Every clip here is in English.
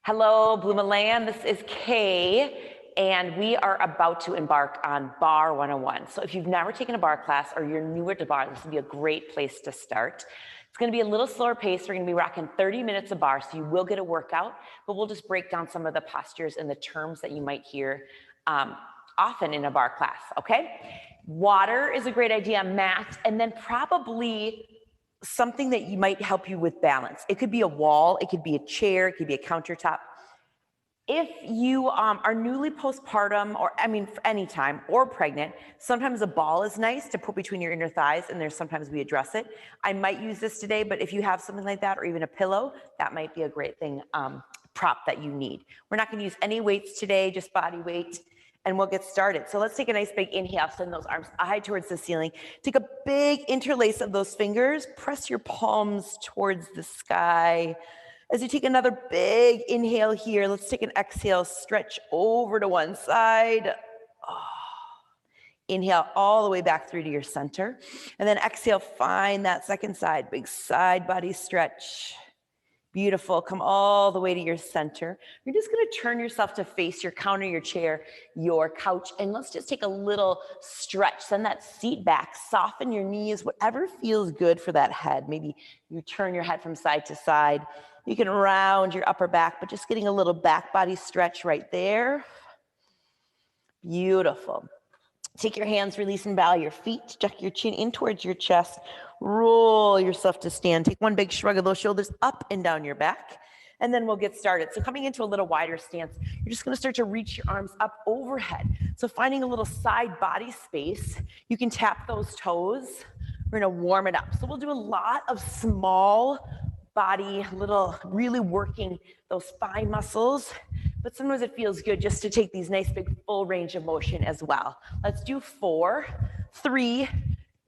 Hello, Blooma Land. This is Kaye, and we are about to embark on Barre 101. So if you've never taken a barre class or you're newer to barre, this would be a great place to start. It's going to be a little slower pace. We're going to be rocking 30 minutes of barre, so you will get a workout, but we'll just break down some of the postures and the terms that you might hear often in a barre class, okay? Water is a great idea, mat, and then probably something that you might help you with balance. It could be a wall, it could be a chair, it could be a countertop. If you are newly postpartum, or anytime, or pregnant, sometimes a ball is nice to put between your inner thighs, and there's sometimes we address it. I might use this today, but if you have something like that, or even a pillow, that might be a great thing, prop that you need. We're not gonna use any weights today, just body weight, and we'll get started. So let's take a nice big inhale, send those arms high towards the ceiling. Take a big interlace of those fingers, press your palms towards the sky. As you take another big inhale here, let's take an exhale, stretch over to one side. Inhale all the way back through to your center. And then exhale, find that second side, big side body stretch. Beautiful, come all the way to your center. You're just gonna turn yourself to face your counter, your chair, your couch, and let's just take a little stretch. Send that seat back, soften your knees, whatever feels good for that head. Maybe you turn your head from side to side. You can round your upper back, but just getting a little back body stretch right there. Beautiful. Take your hands, release and bow your feet, tuck your chin in towards your chest, roll yourself to stand. Take one big shrug of those shoulders up and down your back, and then we'll get started. So coming into a little wider stance, you're just gonna start to reach your arms up overhead. So finding a little side body space, you can tap those toes. We're gonna warm it up. So we'll do a lot of small body, really working those thigh muscles, but sometimes it feels good just to take these nice big full range of motion as well. Let's do 4, 3,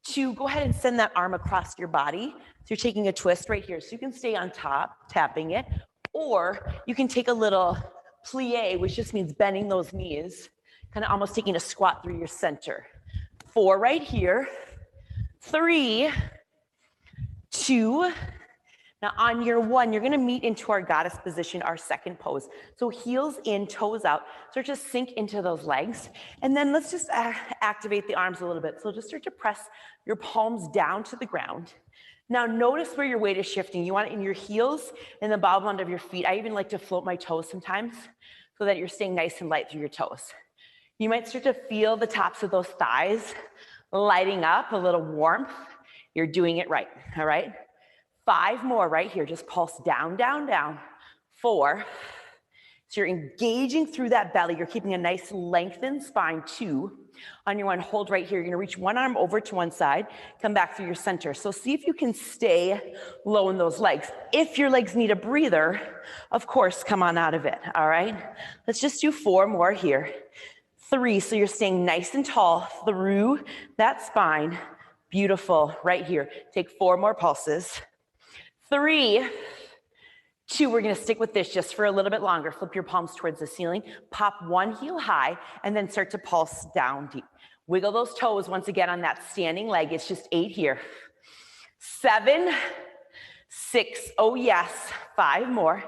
2, go ahead and send that arm across your body. So you're taking a twist right here. So you can stay on top, tapping it, or you can take a little plie, which just means bending those knees, kind of almost taking a squat through your center. 4 right here, 3, 2, now on your 1, you're gonna meet into our goddess position, our second pose. So heels in, toes out, start to sink into those legs. And then let's just activate the arms a little bit. So just start to press your palms down to the ground. Now notice where your weight is shifting. You want it in your heels and the bottom end of your feet. I even like to float my toes sometimes so that you're staying nice and light through your toes. You might start to feel the tops of those thighs lighting up, a little warmth. You're doing it right, all right? 5 more right here, just pulse down, down, down. 4, so you're engaging through that belly. You're keeping a nice lengthened spine. 2, on your 1, hold right here. You're gonna reach one arm over to one side, come back through your center. So see if you can stay low in those legs. If your legs need a breather, of course, come on out of it, all right? Let's just do 4 more here. 3, so you're staying nice and tall through that spine. Beautiful, right here. Take 4 more pulses. 3, 2, we're gonna stick with this just for a little bit longer. Flip your palms towards the ceiling, pop one heel high, and then start to pulse down deep. Wiggle those toes once again on that standing leg. It's just 8 here. 7, 6, oh yes, 5 more.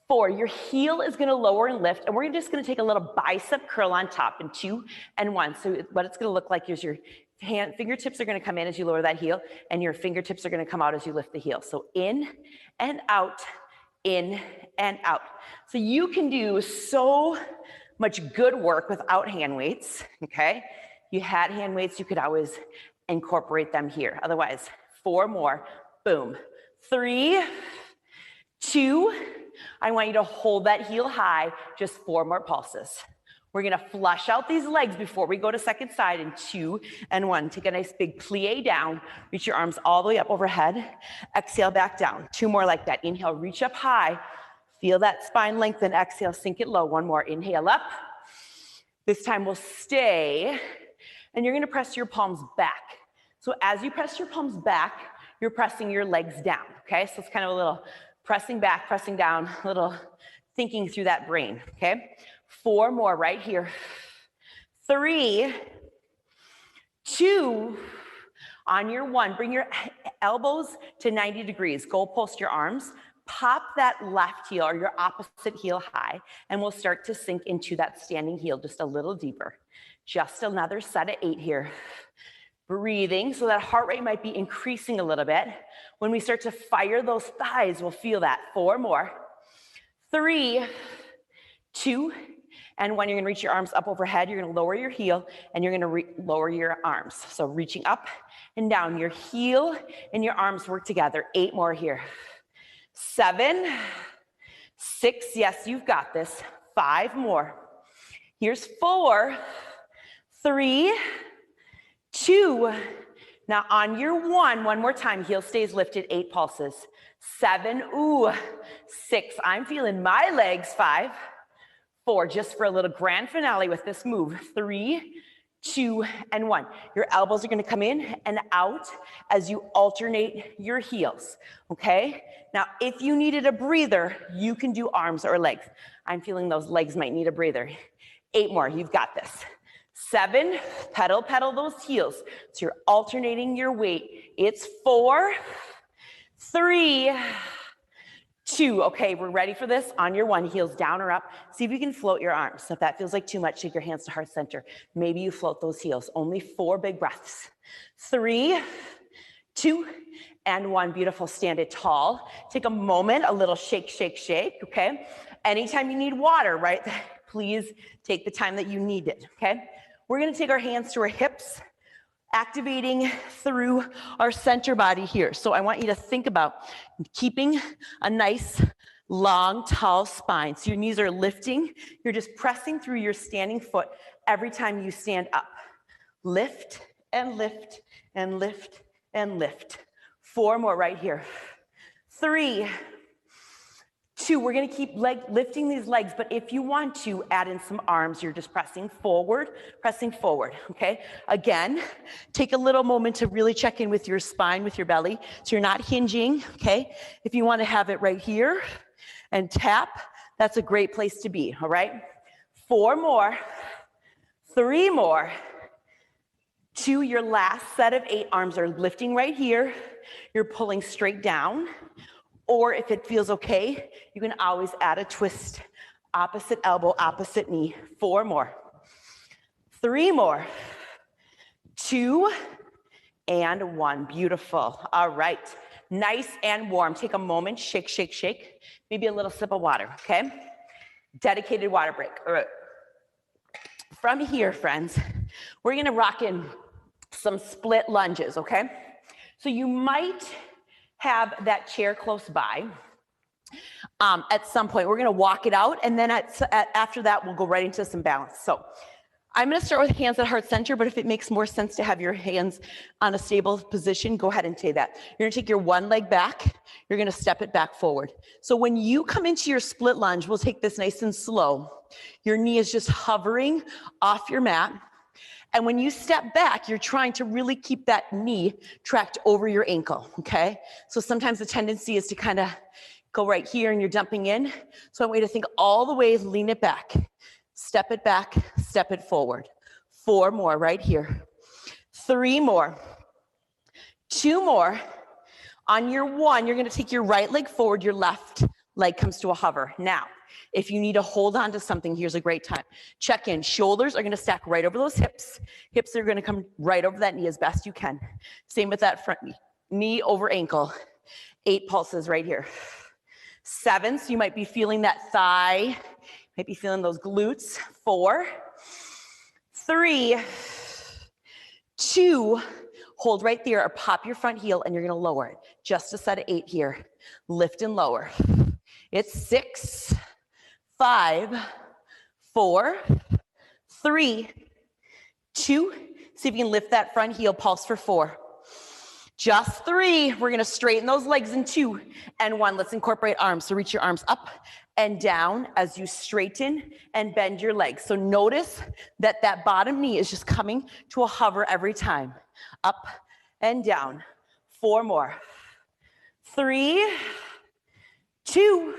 4, your heel is gonna lower and lift, and we're just gonna take a little bicep curl on top in 2 and 1. So what it's gonna look like is your fingertips are gonna come in as you lower that heel, and your fingertips are gonna come out as you lift the heel. So in and out, in and out. So you can do so much good work without hand weights, okay? If you had hand weights, you could always incorporate them here. Otherwise, 4 more, boom. 3, 2, I want you to hold that heel high, just 4 more pulses. We're gonna flush out these legs before we go to second side in 2 and 1. Take a nice big plie down, reach your arms all the way up overhead. Exhale back down, 2 more like that. Inhale, reach up high. Feel that spine lengthen. Exhale, sink it low. 1 more, inhale up. This time we'll stay, and you're gonna press your palms back. So as you press your palms back, you're pressing your legs down, okay? So it's kind of a little pressing back, pressing down, a little thinking through that brain, okay? 4 more right here. 3, 2, on your 1, bring your elbows to 90 degrees. Goalpost your arms, Pop that left heel or your opposite heel high, and we'll start to sink into that standing heel just a little deeper. Just another set of 8 here. Breathing, so that heart rate might be increasing a little bit. When we start to fire those thighs, we'll feel that. 4 more. 3, 2, and when you're gonna reach your arms up overhead, you're gonna lower your heel and you're gonna lower your arms. So reaching up and down, your heel and your arms work together. 8 more here. 7, 6, yes, you've got this. 5 more. Here's 4, 3, 2. Now on your 1 more time, heel stays lifted, 8 pulses. 7, ooh, 6, I'm feeling my legs. 5, 4, just for a little grand finale with this move. 3, 2, and 1. Your elbows are gonna come in and out as you alternate your heels, okay? Now, if you needed a breather, you can do arms or legs. I'm feeling those legs might need a breather. 8 more, you've got this. 7, pedal those heels. So you're alternating your weight. It's 4, 3, 2. Okay, we're ready for this. On your 1, heels down or up. See if you can float your arms. If that feels like too much, take your hands to heart center. Maybe you float those heels. Only 4 big breaths. 3, 2, and 1. Beautiful. Stand it tall. Take a moment, a little shake, shake, shake, okay? Anytime you need water, right? Please take the time that you need it, okay? We're gonna take our hands to our hips, activating through our center body here. So I want you to think about keeping a nice, long, tall spine. So your knees are lifting. You're just pressing through your standing foot every time you stand up. Lift and lift and lift and lift. 4 more right here. 3, 2, we're gonna keep lifting these legs, but if you want to add in some arms, you're just pressing forward, okay? Again, take a little moment to really check in with your spine, with your belly, so you're not hinging, okay? If you wanna have it right here and tap, that's a great place to be, all right? 4 more, 3 more, 2, your last set of 8 arms are lifting right here. You're pulling straight down. Or if it feels okay, you can always add a twist. Opposite elbow, opposite knee. 4 more. 3 more. 2, and 1. Beautiful. All right. Nice and warm. Take a moment. Shake, shake, shake. Maybe a little sip of water, okay? Dedicated water break. All right. From here, friends, we're going to rock in some split lunges, okay? So you might have that chair close by. At some point, we're gonna walk it out, and then after that, we'll go right into some balance. So I'm gonna start with hands at heart center, but if it makes more sense to have your hands on a stable position, go ahead and say that. You're gonna take your 1 leg back, you're gonna step it back forward. So when you come into your split lunge, we'll take this nice and slow. Your knee is just hovering off your mat. And when you step back, you're trying to really keep that knee tracked over your ankle, okay? So sometimes the tendency is to kind of go right here and you're dumping in. So I want you to think all the way, lean it back, step it forward. 4 more right here. 3 more. 2 more. On your 1, you're gonna take your right leg forward, your left leg comes to a hover. Now, if you need to hold on to something, here's a great time. Check in. Shoulders are gonna stack right over those hips. Hips are gonna come right over that knee as best you can. Same with that front knee. Knee over ankle. 8 pulses right here. 7, so you might be feeling that thigh. Might be feeling those glutes. 4, 3, 2, hold right there or pop your front heel and you're gonna lower it. Just a set of 8 here. Lift and lower. It's 6, 5, 4, 3, 2. See if you can lift that front heel, pulse for 4. Just 3. We're gonna straighten those legs in 2 and 1. Let's incorporate arms. So reach your arms up and down as you straighten and bend your legs. So notice that that bottom knee is just coming to a hover every time. Up and down. 4 more. 3, 2.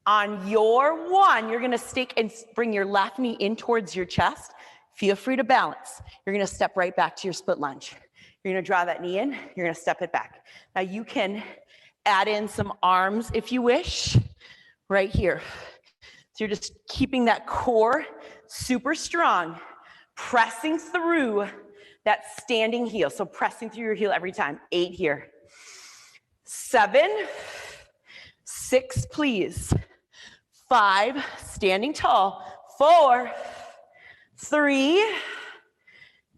On your 1, you're gonna stick and bring your left knee in towards your chest. Feel free to balance. You're gonna step right back to your split lunge. You're gonna draw that knee in, you're gonna step it back. Now you can Add in some arms if you wish, right here. So you're just keeping that core super strong, pressing through that standing heel. So pressing through your heel every time. 8 here. 7, 6, please. 5, standing tall. 4, 3,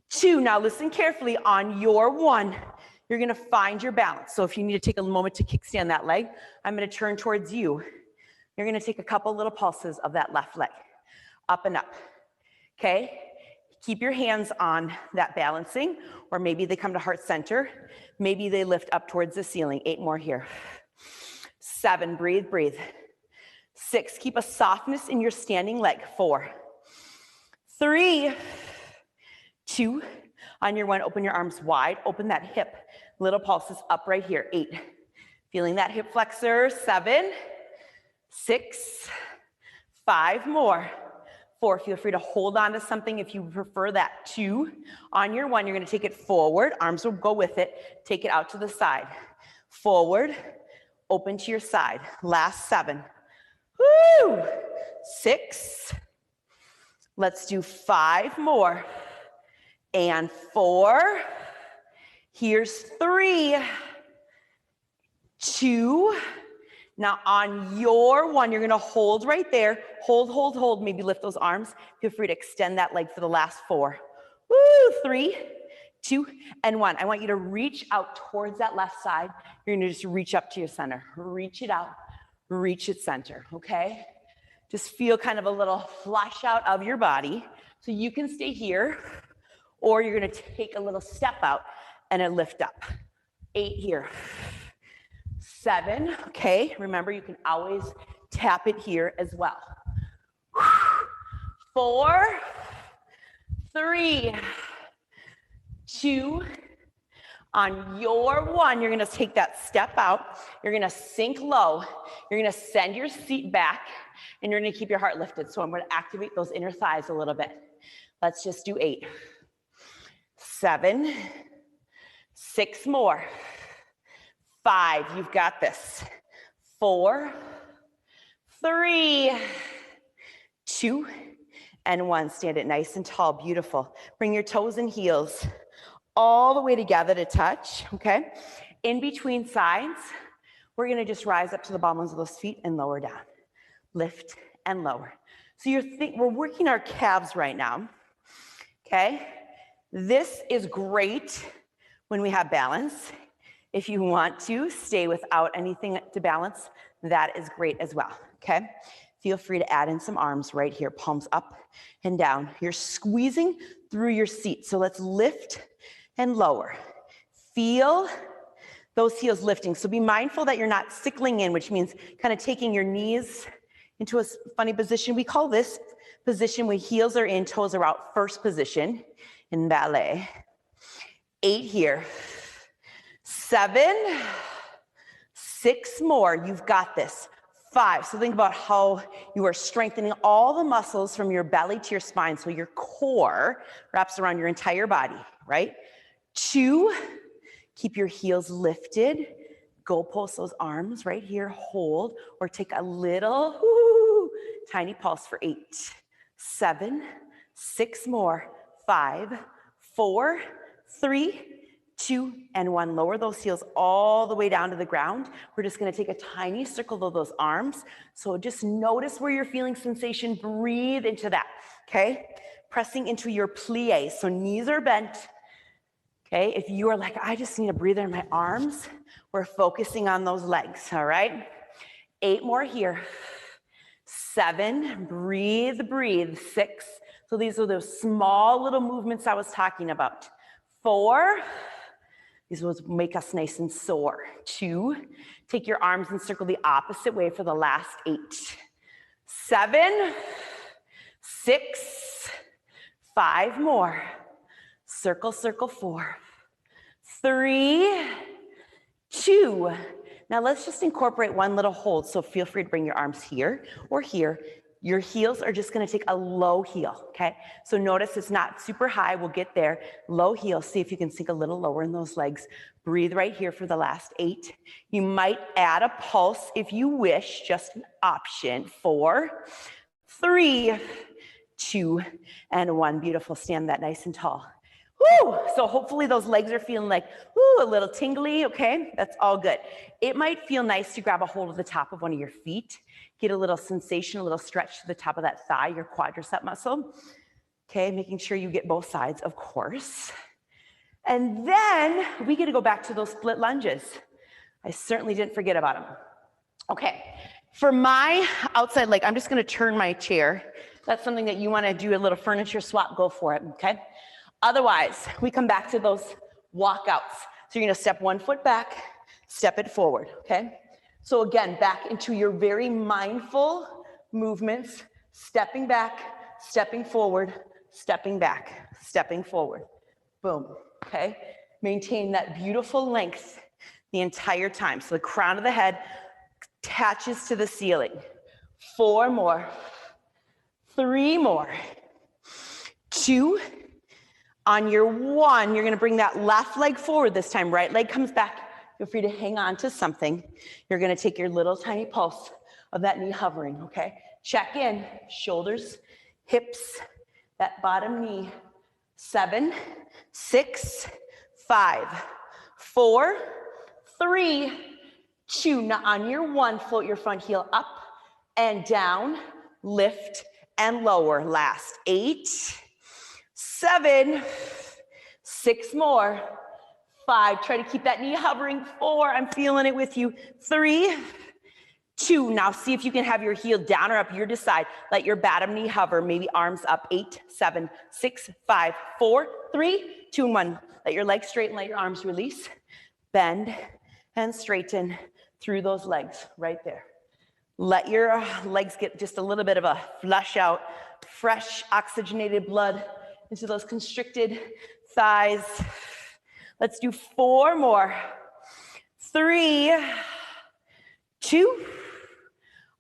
2. Now listen carefully. On your 1, you're gonna find your balance. So if you need to take a moment to kickstand that leg, I'm gonna turn towards you. You're gonna take a couple little pulses of that left leg. Up and up, okay? Keep your hands on that balancing, or maybe they come to heart center. Maybe they lift up towards the ceiling. 8 more here. 7, breathe, breathe. 6, keep a softness in your standing leg. 4, 3, 2, on your 1, open your arms wide, open that hip. Little pulses up right here. 8, feeling that hip flexor. 7, 6, 5 more. 4, feel free to hold on to something if you prefer that. 2, on your 1, you're gonna take it forward, arms will go with it, take it out to the side. Forward, open to your side. Last 7. Woo! 6, let's do 5 more. And 4, here's 3, 2, now on your 1, you're gonna hold right there. Hold, hold, hold, maybe lift those arms. Feel free to extend that leg for the last 4. Woo, 3, 2, and 1. I want you to reach out towards that left side. You're gonna just reach up to your center. Reach it out, reach it center, okay? Just feel kind of a little flush out of your body. So you can stay here, or you're gonna take a little step out and a lift up. 8 here. 7, okay, remember you can always tap it here as well. 4, 3, 2, on your 1, you're gonna take that step out, you're gonna sink low, you're gonna send your seat back, and you're gonna keep your heart lifted. So I'm gonna activate those inner thighs a little bit. Let's just do 8, 7, 6 more. 5, you've got this. 4, 3, 2, and 1. Stand it nice and tall, beautiful. Bring your toes and heels all the way together to touch, okay? In between sides, we're gonna just rise up to the bottoms of those feet and lower down. Lift and lower. So we're working our calves right now, okay? This is great when we have balance. If you want to stay without anything to balance, that is great as well, okay? Feel free to add in some arms right here, palms up and down. You're squeezing through your seat. So let's lift and lower. Feel those heels lifting. So be mindful that you're not sickling in, which means kind of taking your knees into a funny position. We call this position where heels are in, toes are out, first position in ballet. 8 here. 7, 6 more, you've got this. 5, so think about how you are strengthening all the muscles from your belly to your spine, so your core wraps around your entire body, right? 2, keep your heels lifted, go post those arms right here, hold, or take a little tiny pulse for 8, 7, 6 more, 5, 4, 3, 2, and 1. Lower those heels all the way down to the ground. We're just gonna take a tiny circle of those arms. So just notice where you're feeling sensation. Breathe into that, okay? Pressing into your plie. So knees are bent, okay? If you are like, I just need a breather in my arms, we're focusing on those legs, all right? 8 more here. 7, breathe, breathe. 6, so these are those small little movements I was talking about. 4, these will make us nice and sore. 2, take your arms and circle the opposite way for the last 8. 7, 6, 5 more. Circle, circle, 4, 3, 2. Now let's just incorporate one little hold. So feel free to bring your arms here or here. Your heels are just gonna take a low heel, okay? So notice it's not super high, we'll get there. Low heel, see if you can sink a little lower in those legs. Breathe right here for the last 8. You might add a pulse if you wish, just an option. 4, 3, 2, and 1. Beautiful, stand that nice and tall. Woo! So hopefully those legs are feeling like, woo, a little tingly, okay? That's all good. It might feel nice to grab a hold of the top of one of your feet, get a little sensation, a little stretch to the top of that thigh, your quadricep muscle. Okay, making sure you get both sides, of course. And then we get to go back to those split lunges. I certainly didn't forget about them. Okay, for my outside leg, I'm just gonna turn my chair. That's something that you wanna do a little furniture swap, go for it, okay? Otherwise, we come back to those walkouts. So you're gonna step one foot back, step it forward, okay? So again, back into your very mindful movements, stepping back, stepping forward, stepping back, stepping forward. Boom, okay? Maintain that beautiful length the entire time. So the crown of the head attaches to the ceiling. 4 more, 3 more, 2. On your 1, you're gonna bring that left leg forward this time. Right leg comes back. Feel free to hang on to something. You're gonna take your little tiny pulse of that knee hovering, okay? Check in, shoulders, hips, that bottom knee. 7, 6, 5, 4, 3, 2. Now on your 1, float your front heel up and down, lift and lower. Last 8, 7, 6 more, 5, try to keep that knee hovering. 4, I'm feeling it with you. 3, 2, now see if you can have your heel down or up, you decide. Let your bottom knee hover, maybe arms up. 8, 7, 6, 5, 4, 3, 2, and 1. Let your legs straighten, let your arms release. Bend and straighten through those legs right there. Let your legs get just a little bit of a flush out, fresh oxygenated blood into those constricted thighs. Let's do 4 more. 3, 2.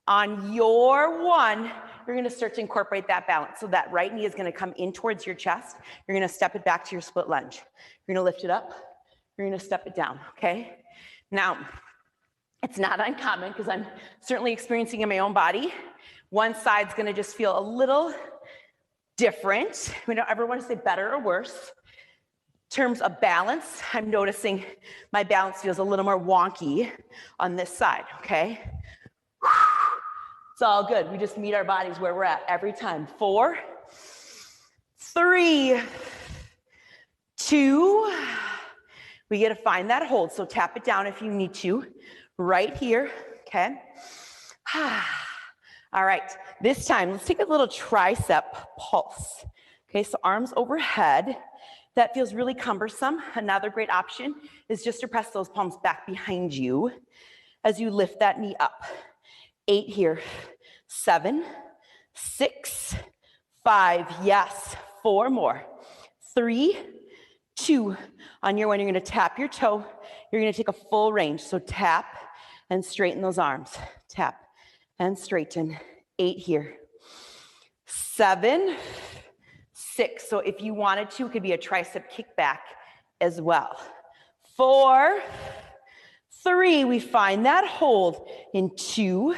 On your 1, you're gonna start to incorporate that balance. So that right knee is gonna come in towards your chest. You're gonna step it back to your split lunge. You're gonna lift it up. You're gonna step it down, okay? Now, it's not uncommon because I'm certainly experiencing in my own body. One side's gonna just feel a little different. We don't ever want to say better or worse. In terms of balance, I'm noticing my balance feels a little more wonky on this side, okay? It's all good. We just meet our bodies where we're at every time. 4, 3, 2. We get to find that hold. So tap it down if you need to, right here, okay? All right, this time, let's take a little tricep pulse. Okay, so arms overhead. That feels really cumbersome. Another great option is just to press those palms back behind you as you lift that knee up. 8 here, 7, 6, 5, yes, 4 more, 3, 2. On your 1, you're gonna tap your toe. You're gonna take a full range. So tap and straighten those arms. Tap and straighten. 8 here, 7, 6. So if you wanted to, it could be a tricep kickback as well. 4, 3, we find that hold in 2.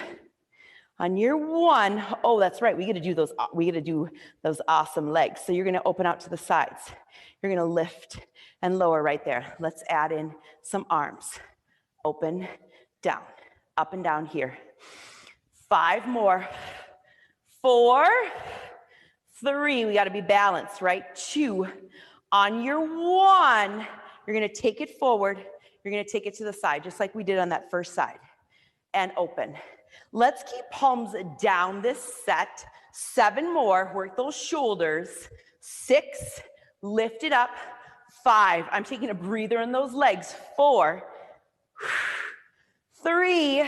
On your 1, oh, that's right, we get to do those awesome legs. So you're gonna open out to the sides. You're gonna lift and lower right there. Let's add in some arms. Open, down, up and down here. 5 more. 4, 3, we gotta be balanced, right? 2. On your 1, you're gonna take it forward. You're gonna take it to the side, just like we did on that first side. And open. Let's keep palms down this set. 7 more, work those shoulders. 6, lift it up. 5, I'm taking a breather in those legs. 4, 3,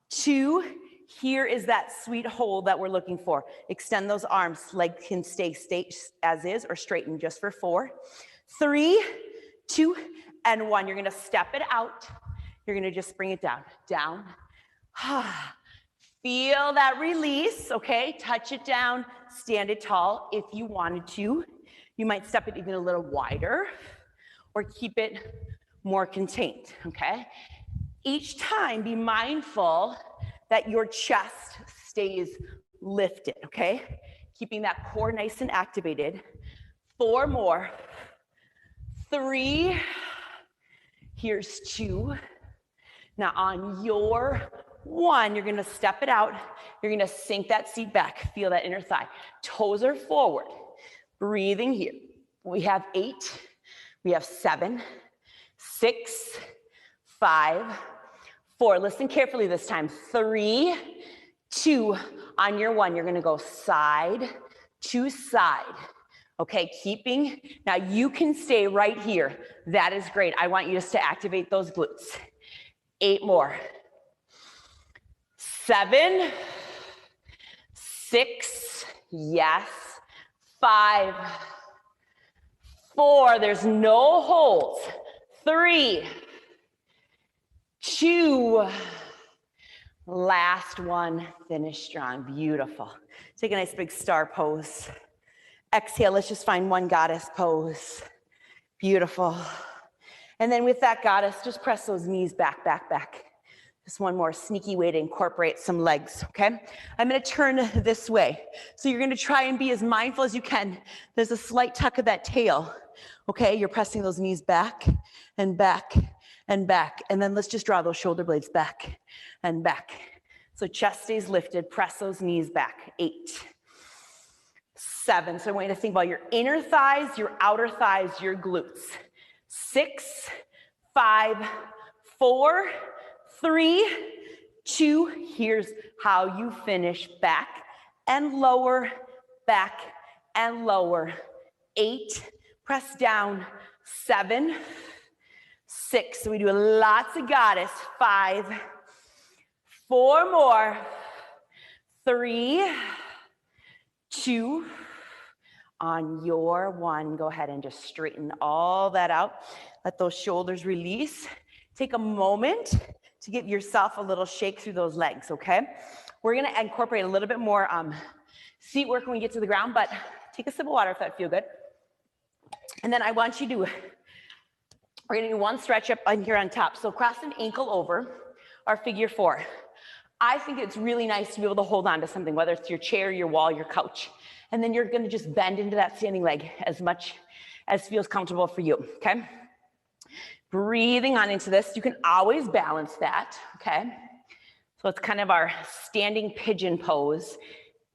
2, here is that sweet hold that we're looking for. Extend those arms, leg can stay as is or straighten just for 4. 3, 2, and 1. You're gonna step it out. You're gonna just bring it down, down. Feel that release, okay? Touch it down, stand it tall. If you wanted to, you might step it even a little wider or keep it more contained, okay? Each time, be mindful that your chest stays lifted, okay? Keeping that core nice and activated. 4 more. 3. Here's 2. Now on your 1, you're gonna step it out. You're gonna sink that seat back. Feel that inner thigh. Toes are forward. Breathing here. We have 8. We have 7, 6, 5, 4. Listen carefully this time. 3, 2. On your 1, you're gonna go side to side. Okay, keeping, now you can stay right here. That is great. I want you just to activate those glutes. 8 more. 7, 6, yes. 5, 4, there's no holds. 3, 2, last one, finish strong, beautiful. Take a nice big star pose. Exhale, let's just find one goddess pose. Beautiful. And then with that goddess, just press those knees back, back, back. Just one more sneaky way to incorporate some legs, okay? I'm gonna turn this way. So you're gonna try and be as mindful as you can. There's a slight tuck of that tail, okay? You're pressing those knees back and back and back. And then let's just draw those shoulder blades back and back. So chest stays lifted, press those knees back. 8, 7, so I want you to think about your inner thighs, your outer thighs, your glutes. 6, 5, 4, 3, 2, here's how you finish. Back and lower, back and lower. 8, press down. 7, 6, so we do lots of goddess. 5, 4 more. 3, 2, on your 1, go ahead and just straighten all that out. Let those shoulders release. Take a moment to give yourself a little shake through those legs, okay? We're gonna incorporate a little bit more seat work when we get to the ground, but take a sip of water if that feels good. And then I want you to, we're gonna do one stretch up on here on top. So cross an ankle over our figure 4. I think it's really nice to be able to hold on to something, whether it's your chair, your wall, your couch. And then you're gonna just bend into that standing leg as much as feels comfortable for you, okay? Breathing on into this. You can always balance that, okay? So it's kind of our standing pigeon pose.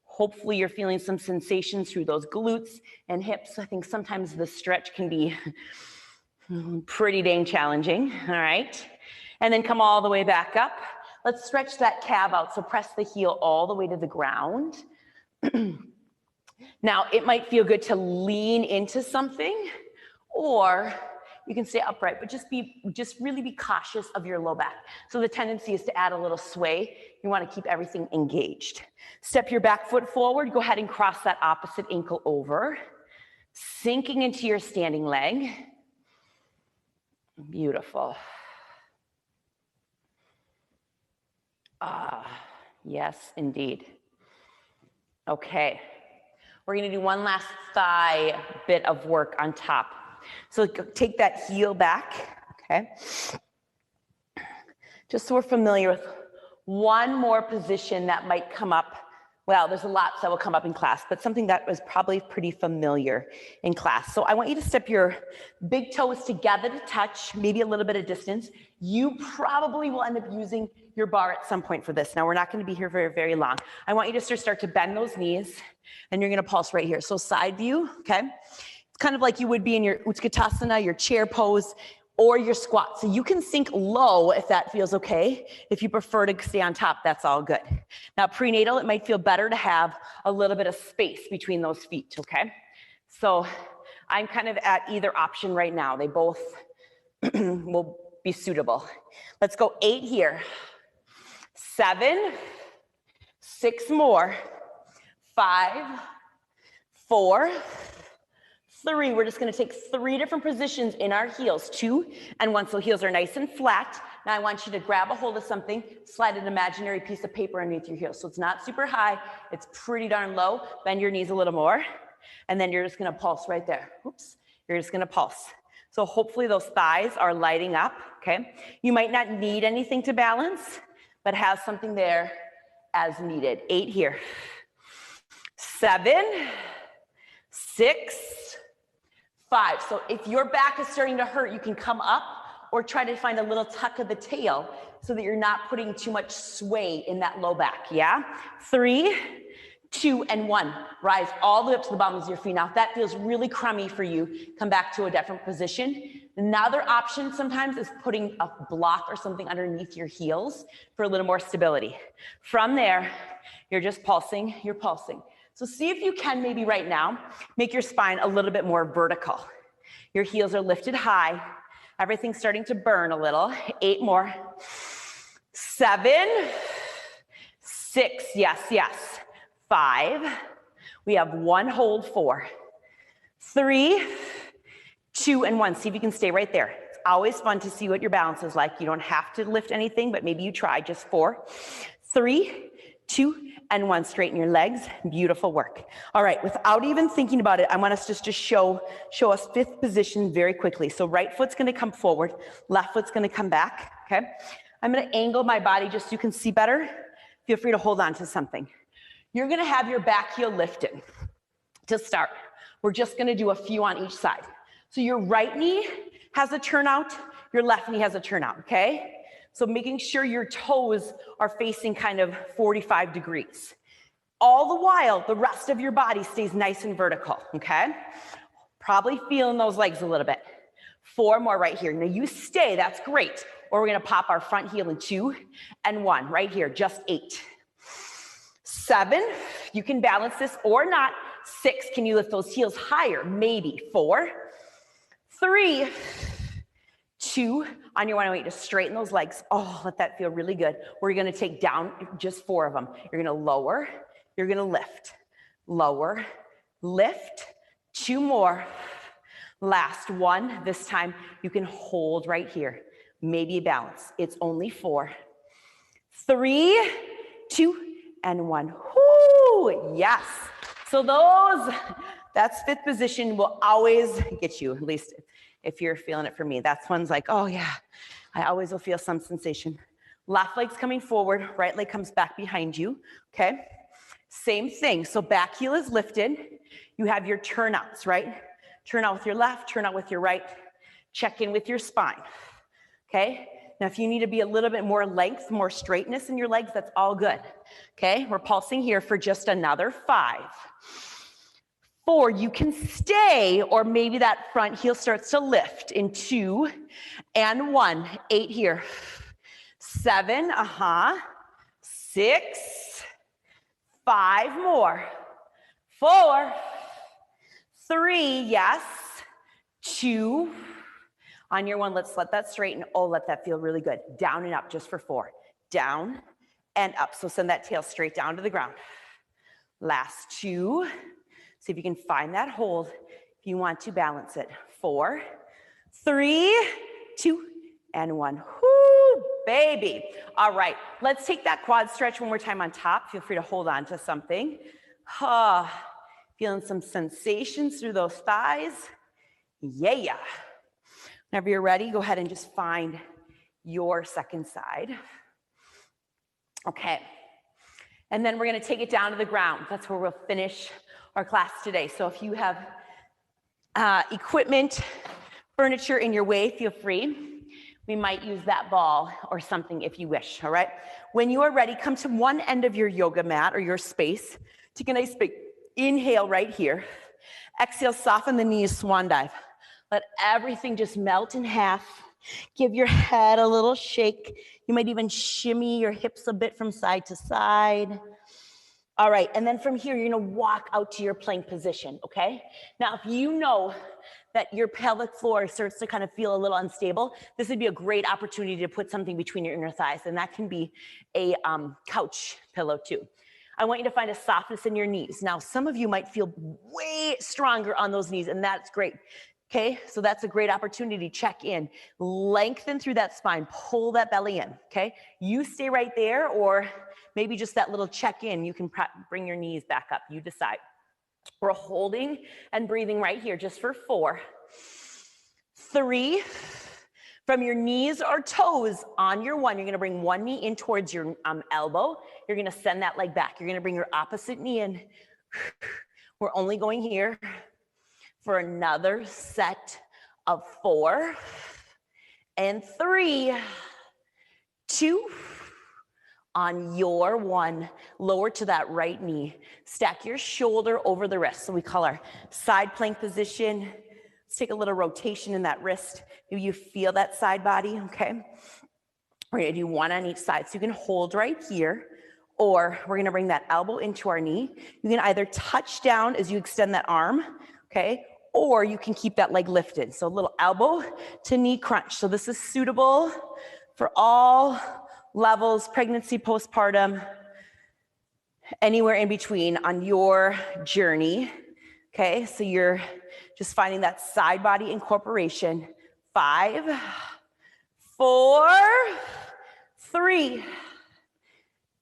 Hopefully you're feeling some sensations through those glutes and hips. I think sometimes the stretch can be pretty dang challenging, all right? And then come all the way back up. Let's stretch that calf out. So press the heel all the way to the ground. Now, it might feel good to lean into something, or you can stay upright, but just really be cautious of your low back. So the tendency is to add a little sway. You want to keep everything engaged. Step your back foot forward. Go ahead and cross that opposite ankle over, sinking into your standing leg. Beautiful. Yes, indeed. Okay. We're gonna do one last thigh bit of work on top. So take that heel back, okay? Just so we're familiar with one more position that might come up. Well, there's a lot that will come up in class, but something that was probably pretty familiar in class. So I want you to step your big toes together to touch, maybe a little bit of distance. You probably will end up using your bar at some point for this. Now, we're not going to be here very, very long. I want you to start to bend those knees, and you're going to pulse right here. So side view, okay? It's kind of like you would be in your Utkatasana, your chair pose, or your squat. So you can sink low if that feels okay. If you prefer to stay on top, that's all good. Now, prenatal, it might feel better to have a little bit of space between those feet, okay? So I'm kind of at either option right now. They both will be suitable. Let's go 8 here. 7, 6 more. 5, 4, 3. We're just gonna take 3 different positions in our heels, 2 and 1. So heels are nice and flat. Now I want you to grab a hold of something, slide an imaginary piece of paper underneath your heel. So it's not super high, it's pretty darn low. Bend your knees a little more. And then you're just gonna pulse right there. Oops, you're just gonna pulse. So hopefully those thighs are lighting up, okay? You might not need anything to balance, but have something there as needed. 8 here. 7, 6, 5. So if your back is starting to hurt, you can come up or try to find a little tuck of the tail so that you're not putting too much sway in that low back, yeah? 3, 2, and 1. Rise all the way up to the bottoms of your feet. Now, if that feels really crummy for you, come back to a different position. Another option sometimes is putting a block or something underneath your heels for a little more stability. From there, you're just pulsing, you're pulsing. So see if you can maybe right now, make your spine a little bit more vertical. Your heels are lifted high. Everything's starting to burn a little. 8 more. 7, 6, yes, yes. 5, we have 1, hold. 4, 3, 2, and 1. See if you can stay right there. It's always fun to see what your balance is like. You don't have to lift anything, but maybe you try. Just 4, 3, 2, and 1. Straighten your legs. Beautiful work. All right, without even thinking about it, I want us just to show us 5th position very quickly. So right foot's gonna come forward, left foot's gonna come back, okay? I'm gonna angle my body just so you can see better. Feel free to hold on to something. You're gonna have your back heel lifted. To start, we're just gonna do a few on each side. So your right knee has a turnout, your left knee has a turnout, okay? So making sure your toes are facing kind of 45 degrees. All the while, the rest of your body stays nice and vertical, okay? Probably feeling those legs a little bit. 4 more right here. Now you stay, that's great. Or we're gonna pop our front heel in 2 and 1, right here, just 8. 7, you can balance this or not. 6, can you lift those heels higher? Maybe. 4, 3, 2, on your 1, I want you to straighten those legs. Oh, let that feel really good. We're gonna take down just 4 of them. You're gonna lower, you're gonna lift. Lower, lift, 2 more. Last 1, this time you can hold right here. Maybe a balance. It's only 4, 3, 2, and 1. Whoo, yes. So that's 5th position will always get you, at least if you're feeling it for me. That's one's like, oh yeah, I always will feel some sensation. Left leg's coming forward, right leg comes back behind you, okay? Same thing, so back heel is lifted. You have your turnouts, right? Turn out with your left, turn out with your right. Check in with your spine, okay? Now, if you need to be a little bit more length, more straightness in your legs, that's all good, okay? We're pulsing here for just another 5. 4, you can stay, or maybe that front heel starts to lift in 2 and 1. 8 here. 7, 6, 5 more. 4, 3, yes. 2, on your 1, let's let that straighten. Oh, let that feel really good. Down and up just for 4. Down and up. So send that tail straight down to the ground. Last 2. See if you can find that hold if you want to balance it. 4, 3, 2, and 1. Whoo, baby. All right, let's take that quad stretch one more time on top. Feel free to hold on to something. Feeling some sensations through those thighs. Yeah. Whenever you're ready, go ahead and just find your second side. Okay. And then we're gonna take it down to the ground. That's where we'll finish our class today. So if you have equipment, furniture in your way, feel free. We might use that ball or something if you wish, all right? When you are ready, come to one end of your yoga mat or your space. Take a nice big inhale right here. Exhale, soften the knees, swan dive. Let everything just melt in half. Give your head a little shake. You might even shimmy your hips a bit from side to side. All right, and then from here, you're gonna walk out to your plank position, okay? Now, if you know that your pelvic floor starts to kind of feel a little unstable, this would be a great opportunity to put something between your inner thighs, and that can be a couch pillow too. I want you to find a softness in your knees. Now, some of you might feel way stronger on those knees, and that's great. Okay, so that's a great opportunity to check in. Lengthen through that spine, pull that belly in, okay? You stay right there, or maybe just that little check in. You can bring your knees back up, you decide. We're holding and breathing right here just for 4, 3, from your knees or toes on your 1, you're gonna bring one knee in towards your elbow. You're gonna send that leg back. You're gonna bring your opposite knee in. We're only going here for another set of 4 and 3, 2, on your 1, lower to that right knee. Stack your shoulder over the wrist. So we call our side plank position. Let's take a little rotation in that wrist. Maybe you feel that side body, okay? We're gonna do 1 on each side. So you can hold right here, or we're gonna bring that elbow into our knee. You can either touch down as you extend that arm, okay? Or you can keep that leg lifted. So a little elbow to knee crunch. So this is suitable for all levels, pregnancy, postpartum, anywhere in between on your journey. Okay, so you're just finding that side body incorporation. 5, 4, 3,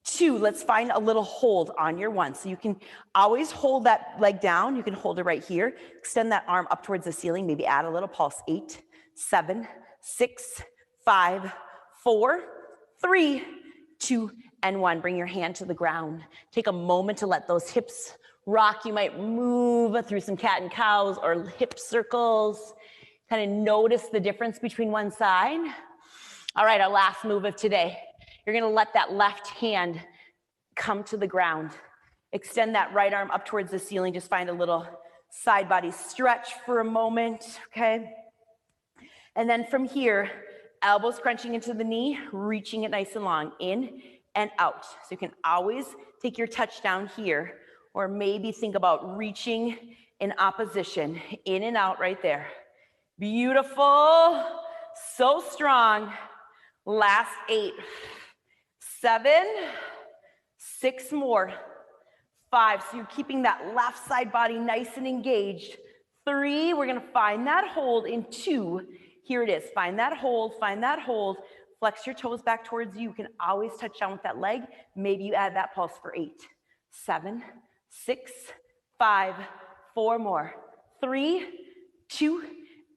2. Let's find a little hold on your 1. So you can always hold that leg down. You can hold it right here. Extend that arm up towards the ceiling. Maybe add a little pulse. 8, 7, 6, 5, 4, 3, 2, and 1. Bring your hand to the ground. Take a moment to let those hips rock. You might move through some cat and cows or hip circles. Kind of notice the difference between one side. All right, our last move of today. You're gonna let that left hand come to the ground. Extend that right arm up towards the ceiling. Just find a little side body stretch for a moment, okay? And then from here, elbows crunching into the knee, reaching it nice and long, in and out. So you can always take your touchdown here, or maybe think about reaching in opposition, in and out right there. Beautiful, so strong. Last 8, 7, 6 more, 5. So you're keeping that left side body nice and engaged. 3, we're gonna find that hold in 2. Here it is, find that hold, flex your toes back towards you. You can always touch down with that leg. Maybe you add that pulse for 8, 7, 6, 5, 4 more, 3, 2,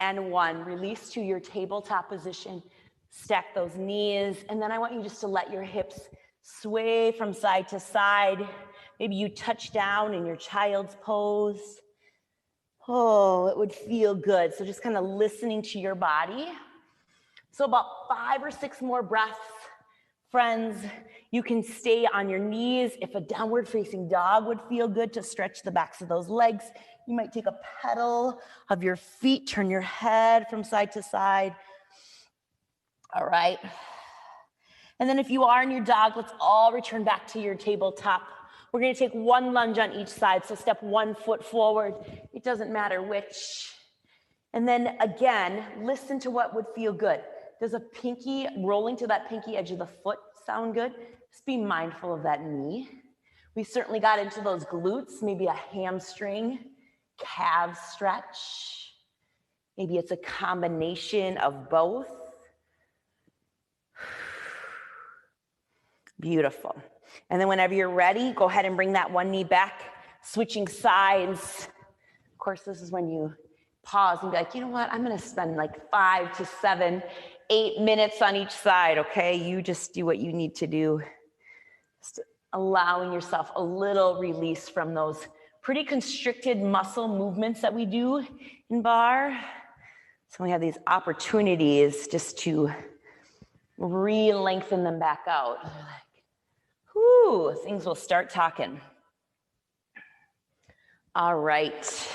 and 1. Release to your tabletop position. Stack those knees, and then I want you just to let your hips sway from side to side. Maybe you touch down in your child's pose. Oh, it would feel good. So just kind of listening to your body. So about 5 or 6 more breaths. Friends, you can stay on your knees. If a downward facing dog would feel good to stretch the backs of those legs, you might take a pedal of your feet, turn your head from side to side. All right. And then if you are in your dog, let's all return back to your tabletop. We're going to take 1 lunge on each side. So step 1 foot forward. It doesn't matter which. And then again, listen to what would feel good. Does a pinky, rolling to that pinky edge of the foot sound good? Just be mindful of that knee. We certainly got into those glutes, maybe a hamstring, calf stretch. Maybe it's a combination of both. Beautiful. And then whenever you're ready, go ahead and bring that 1 knee back, switching sides. Of course, this is when you pause and be like, you know what? I'm going to spend like 5 to 7, 8 minutes on each side, okay? You just do what you need to do. Just allowing yourself a little release from those pretty constricted muscle movements that we do in Barre. So we have these opportunities just to re-lengthen them back out. Whew, things will start talking. All right.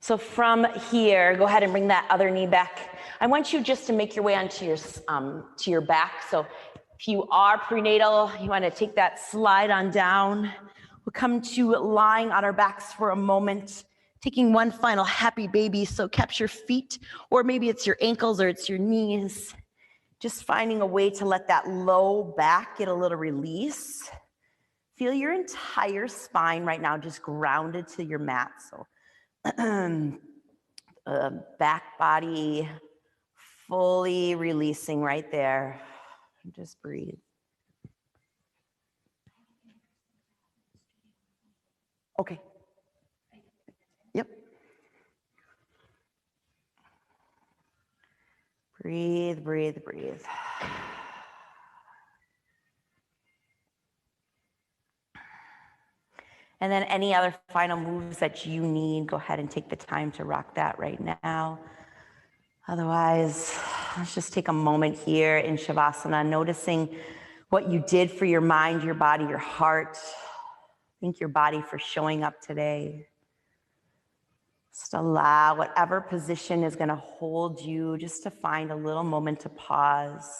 So from here, go ahead and bring that other knee back. I want you just to make your way onto your back. So if you are prenatal, you want to take that slide on down. We'll come to lying on our backs for a moment, taking one final happy baby. So catch your feet, or maybe it's your ankles or it's your knees. Just finding a way to let that low back get a little release. Feel your entire spine right now just grounded to your mat. So back body fully releasing right there. Just breathe. Okay. Yep. Breathe, breathe, breathe. And then any other final moves that you need, go ahead and take the time to rock that right now. Otherwise, let's just take a moment here in Shavasana, noticing what you did for your mind, your body, your heart. Thank your body for showing up today. Just allow whatever position is going to hold you, just to find a little moment to pause.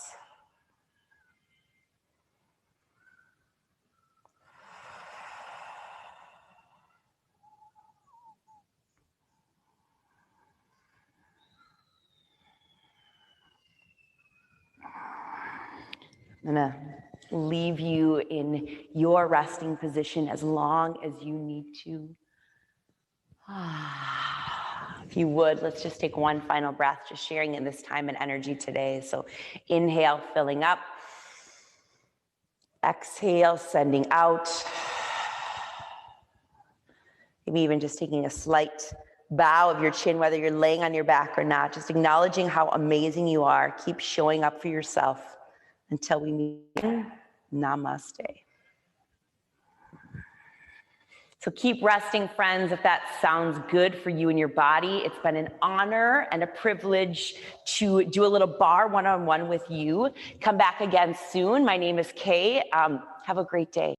I'm going to leave you in your resting position as long as you need to. If you would, let's just take one final breath, just sharing in this time and energy today. So inhale, filling up. Exhale, sending out. Maybe even just taking a slight bow of your chin, whether you're laying on your back or not, just acknowledging how amazing you are. Keep showing up for yourself until we meet again. Namaste. So keep resting, friends, if that sounds good for you and your body. It's been an honor and a privilege to do a little barre one-on-one with you. Come back again soon. My name is Kaye. Have a great day.